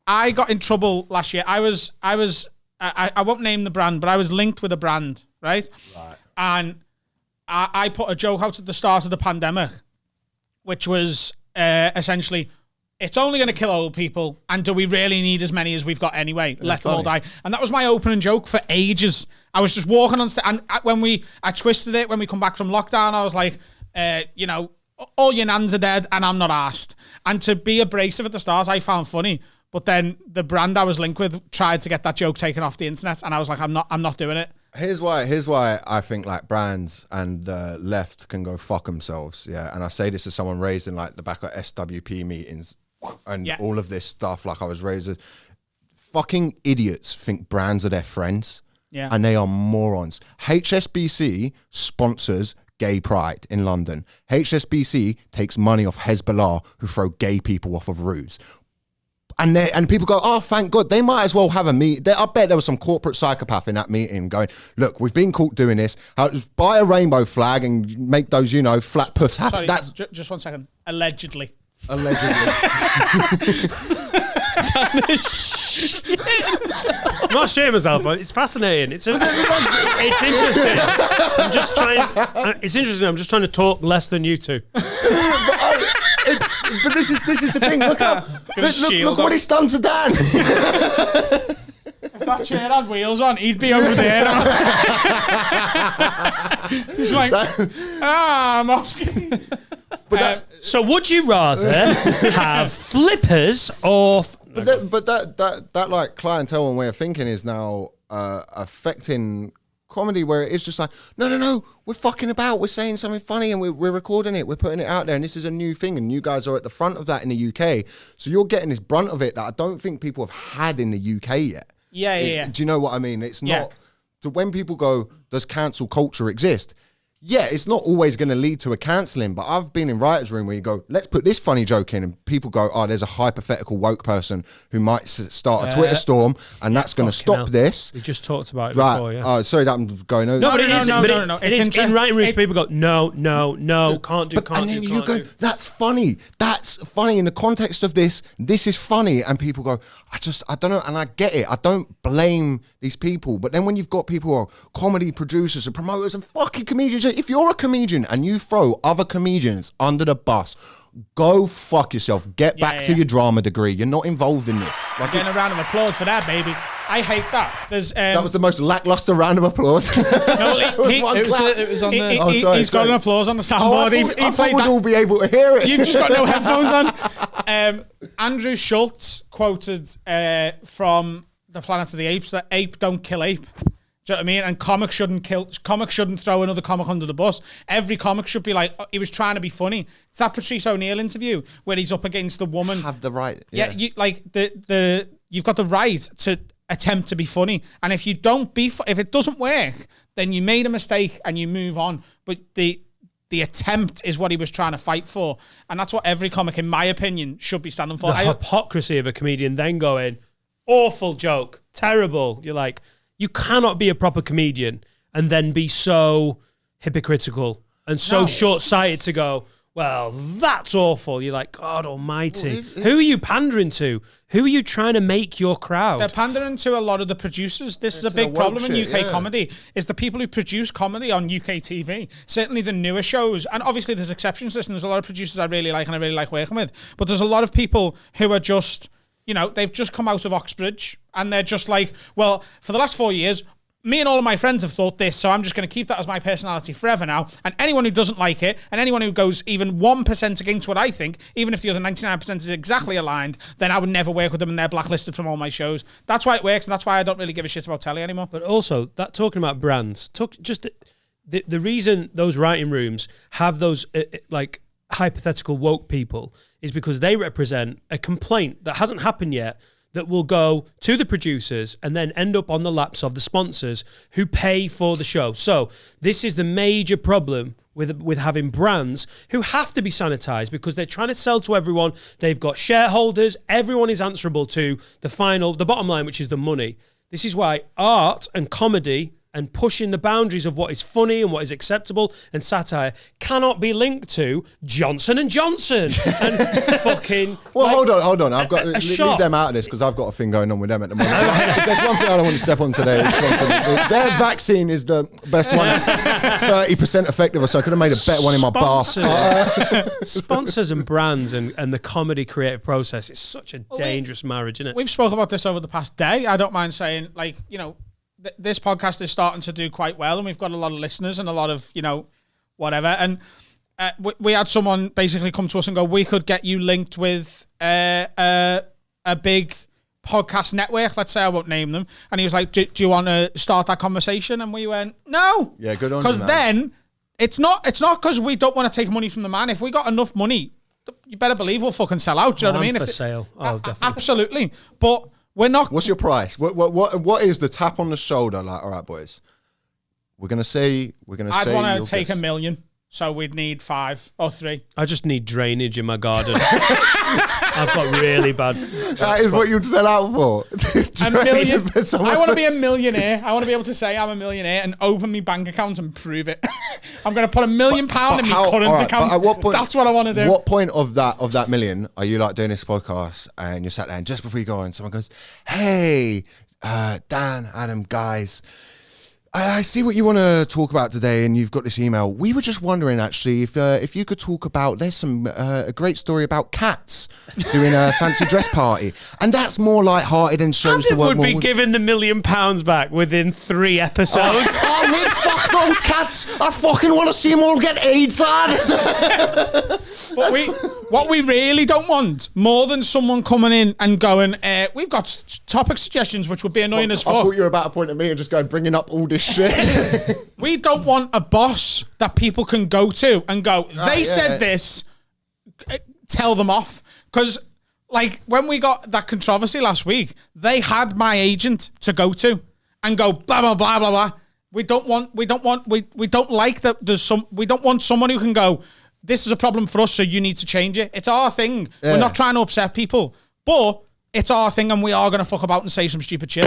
I got in trouble last year. I won't name the brand, but I was linked with a brand, right? Right. And I put a joke out at the start of the pandemic, which was essentially, it's only going to kill old people, and do we really need as many as we've got anyway? Let them all die. And that was my opening joke for ages. I was just walking on stage, and I twisted it when we come back from lockdown. I was like, all your nans are dead, and I'm not arsed. And to be abrasive at the start, I found funny. But then the brand I was linked with tried to get that joke taken off the internet, and I was like, I'm not doing it. Here's why I think like brands and left can go fuck themselves. Yeah, and I say this as someone raised in like the back of SWP meetings and all of this stuff. Like I was raised, fucking idiots think brands are their friends. Yeah, and they are morons. HSBC sponsors gay pride in London. HSBC takes money off Hezbollah, who throw gay people off of roofs. And people go, oh, thank God. They might as well have a meeting. I bet there was some corporate psychopath in that meeting going, look, we've been caught doing this. Buy a rainbow flag and make those, flat puffs happen. Sorry, just 1 second. Allegedly. I'm not ashamed myself. It's fascinating. It's interesting. It's interesting. I'm just trying to talk less than you two. But this is the thing. Look what he's done to Dan. If that chair had wheels on, he'd be over there. He's like, I'm off ski. So would you rather have flippers or... But that like clientele and way of thinking is now affecting comedy, where it's just like, no, we're fucking about, we're saying something funny and we're recording it, we're putting it out there, and this is a new thing, and you guys are at the front of that in the UK, so you're getting this brunt of it that I don't think people have had in the UK yet. Yeah. Do you know what I mean? It's not, so when people go, does cancel culture exist? Yeah, it's not always going to lead to a cancelling, but I've been in writer's room where you go, let's put this funny joke in, and people go, oh, there's a hypothetical woke person who might start a Twitter storm, and that's going to stop this. We just talked about it before, yeah. Oh, sorry that I'm going over. No, but it is. It's in writing rooms, people go, no, can't do. That's funny. That's funny in the context of this. This is funny, and people go, I don't know, and I get it. I don't blame these people, but then when you've got people who are comedy producers and promoters and fucking comedians, if you're a comedian and you throw other comedians under the bus, go fuck yourself. Get back to your drama degree. You're not involved in this. Like, getting a round of applause for that, baby. I hate that. That was the most lackluster round of applause. No, it was on there. He's got an applause on the soundboard. I thought we'd all be able to hear it. You've just got no headphones on. Andrew Schultz quoted from the Planet of the Apes that ape don't kill ape. Do you know what I mean? And comics shouldn't throw another comic under the bus. Every comic should be like, he was trying to be funny. It's that Patrice O'Neill interview where he's up against the woman. Have the right. Yeah, you've got the right to attempt to be funny. And if you don't if it doesn't work, then you made a mistake and you move on. But the attempt is what he was trying to fight for. And that's what every comic, in my opinion, should be standing for. The hypocrisy of a comedian then going, awful joke, terrible. You're like, you cannot be a proper comedian and then be so hypocritical and so short-sighted to go, well, that's awful. You're like, God almighty. Who are you pandering to? Who are you trying to make your crowd? They're pandering to a lot of the producers. This is a big problem in UK comedy, is the people who produce comedy on UK TV. Certainly the newer shows. And obviously there's exceptions to this, and there's a lot of producers I really like and I really like working with. But there's a lot of people who are just... they've just come out of Oxbridge and they're just like, well, for the last 4 years, me and all of my friends have thought this, so I'm just going to keep that as my personality forever now. And anyone who doesn't like it, and anyone who goes even 1% against what I think, even if the other 99% is exactly aligned, then I would never work with them and they're blacklisted from all my shows. That's why it works, and that's why I don't really give a shit about telly anymore. But also, that talking about brands, the reason those writing rooms have those, hypothetical woke people is because they represent a complaint that hasn't happened yet that will go to the producers and then end up on the laps of the sponsors who pay for the show. So this is the major problem with having brands who have to be sanitized because they're trying to sell to everyone. They've got shareholders. Everyone is answerable to the bottom line, which is the money. This is why art and comedy and pushing the boundaries of what is funny and what is acceptable and satire cannot be linked to Johnson & Johnson and fucking... Well, hold on. I've got to leave them out of this because I've got a thing going on with them at the moment. If there's one thing I don't want to step on today, it's Johnson. Their vaccine is the best one, 30% effective, so I could have made a better one in my bath. Sponsors and brands and the comedy creative process is such a dangerous marriage, isn't it? We've spoken about this over the past day. I don't mind saying, like, you know, this podcast is starting to do quite well, and we've got a lot of listeners and a lot of, you know, whatever. And we had someone basically come to us and go, we could get you linked with a big podcast network. Let's say, I won't name them. And he was like, do you want to start that conversation? And we went, no. Yeah, good on you, because then it's not because we don't want to take money from the man. If we got enough money, you better believe we'll fucking sell out. Do you know what I mean? For sale. Oh, definitely. Absolutely. But we're not. What's your price? What is the tap on the shoulder? Like, all right, boys, we're gonna say. I'd want to take $1 million, so we'd need 5 or 3. I just need drainage in my garden. I've got really bad. That is what you'd sell out for. $1 million. I want to be a millionaire. I want to be able to say I'm a millionaire and open my bank account and prove it. I'm going to put £1 million in my current account. At what point, that's what I want to do. What point of that million are you like doing this podcast and you're sat there and just before you go on, someone goes, "Hey, Dan, Adam, guys, I see what you want to talk about today, and you've got this email. We were just wondering, actually, if you could talk about, there's a great story about cats doing a fancy dress party, and that's more light-hearted and shows the world more. Would be given the £1 million back within 3 episodes. Fuck those cats! I fucking want to see them all get AIDS, lad. What we really don't want, more than someone coming in and going, we've got topic suggestions, which would be annoying as fuck. I thought you were about to point at me and just going, bringing up all this shit. We don't want a boss that people can go to and go, they said this, tell them off. Because, like, when we got that controversy last week, they had my agent to go to and go, blah, blah, blah, blah, blah. We don't like that. We don't want someone who can go, this is a problem for us, so you need to change it. It's our thing. Yeah. We're not trying to upset people, but it's our thing, and we are going to fuck about and say some stupid shit.